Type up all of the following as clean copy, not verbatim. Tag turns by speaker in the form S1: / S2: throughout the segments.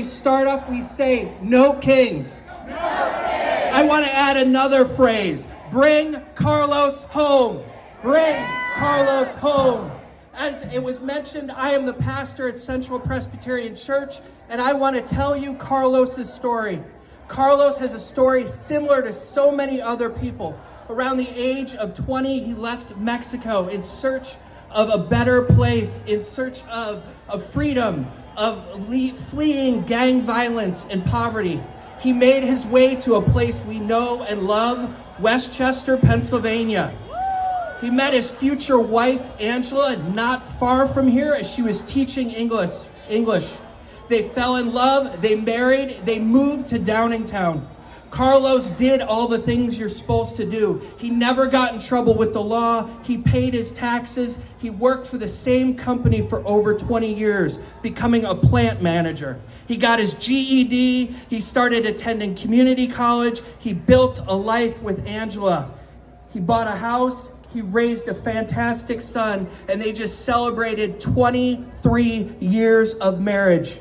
S1: we start off, we say, no kings.
S2: No kings.
S1: I want to add another phrase. Bring Carlos home. Bring Carlos home. As it was mentioned, I am the pastor at Central Presbyterian Church, and I want to tell you Carlos's story. Carlos has a story similar to so many other people. Around the age of 20, he left Mexico in search of a better place, in search of freedom, of fleeing gang violence and poverty. He made his way to a place we know and love, Westchester, Pennsylvania. He met his future wife, Angela, not far from here as she was teaching English. They fell in love, they married, they moved to Downingtown. Carlos did all the things you're supposed to do. He never got in trouble with the law. He paid his taxes. He worked for the same company for over 20 years, becoming a plant manager. He got his GED. He started attending community college. He built a life with Angela. He bought a house. He raised a fantastic son, and they just celebrated 23 years of marriage.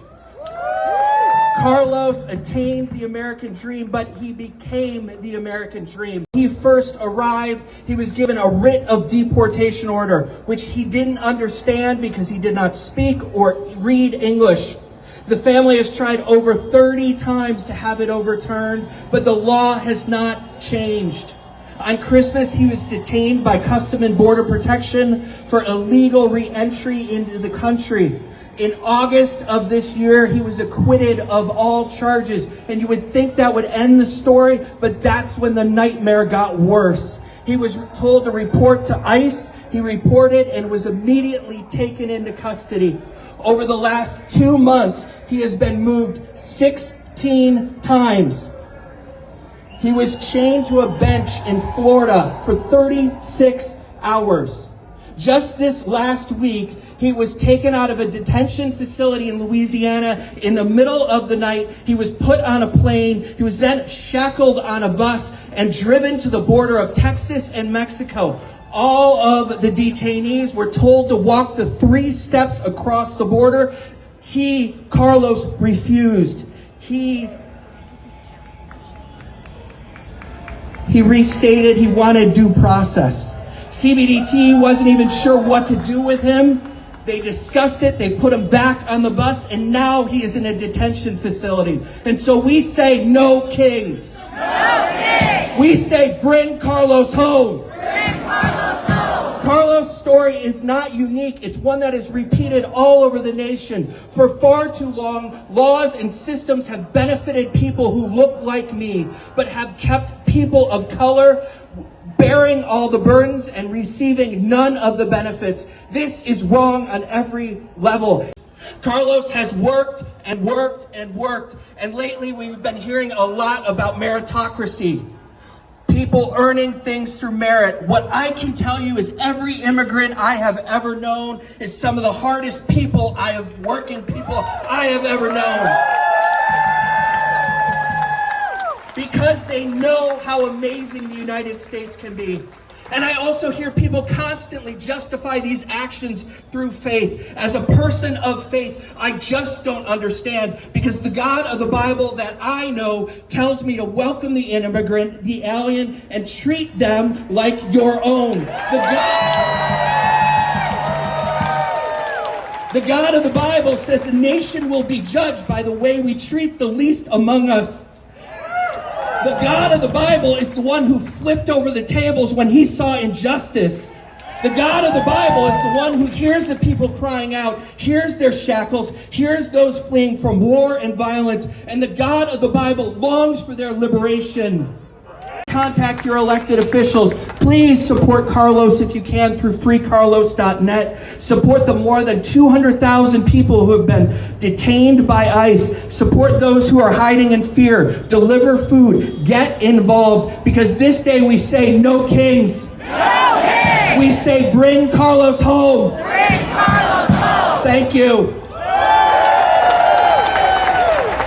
S1: Carlos attained the American dream, but he became the American dream. He first arrived, he was given a writ of deportation order, which he didn't understand because he did not speak or read English. The family has tried over 30 times to have it overturned, but the law has not changed. On Christmas, he was detained by Customs and Border Protection for illegal re-entry into the country. In August of this year, he was acquitted of all charges. And you would think that would end the story, but that's when the nightmare got worse. He was told to report to ICE. He reported and was immediately taken into custody. Over the last 2 months, he has been moved 16 times. He was chained to a bench in Florida for 36 hours. Just this last week, he was taken out of a detention facility in Louisiana in the middle of the night. He was put on a plane. He was then shackled on a bus and driven to the border of Texas and Mexico. All of the detainees were told to walk the 3 steps across the border. Carlos, refused. He restated he wanted due process. CBDT wasn't even sure what to do with him. They discussed it, they put him back on the bus, and now he is in a detention facility. And so we say, no kings.
S2: No kings.
S1: We say, bring Carlos home.
S2: Bring Carlos home.
S1: Carlos' story is not unique. It's one that is repeated all over the nation. For far too long, laws and systems have benefited people who look like me, but have kept people of color bearing all the burdens and receiving none of the benefits. This is wrong on every level. Carlos has worked and worked and worked, and lately we've been hearing a lot about meritocracy. People earning things through merit. What I can tell you is every immigrant I have ever known is some of the hardest people working people I have ever known. Because they know how amazing the United States can be. And I also hear people constantly justify these actions through faith. As a person of faith, I just don't understand, because the God of the Bible that I know tells me to welcome the immigrant, the alien, and treat them like your own. The God of the Bible says the nation will be judged by the way we treat the least among us. The God of the Bible is the one who flipped over the tables when he saw injustice. The God of the Bible is the one who hears the people crying out, hears their shackles, hears those fleeing from war and violence, and the God of the Bible longs for their liberation. Contact your elected officials. Please support Carlos if you can through freecarlos.net. Support the more than 200,000 people who have been detained by ICE. Support those who are hiding in fear. Deliver food. Get involved, because this day we say no kings.
S2: No kings.
S1: We say bring Carlos home.
S2: Bring Carlos home.
S1: Thank you.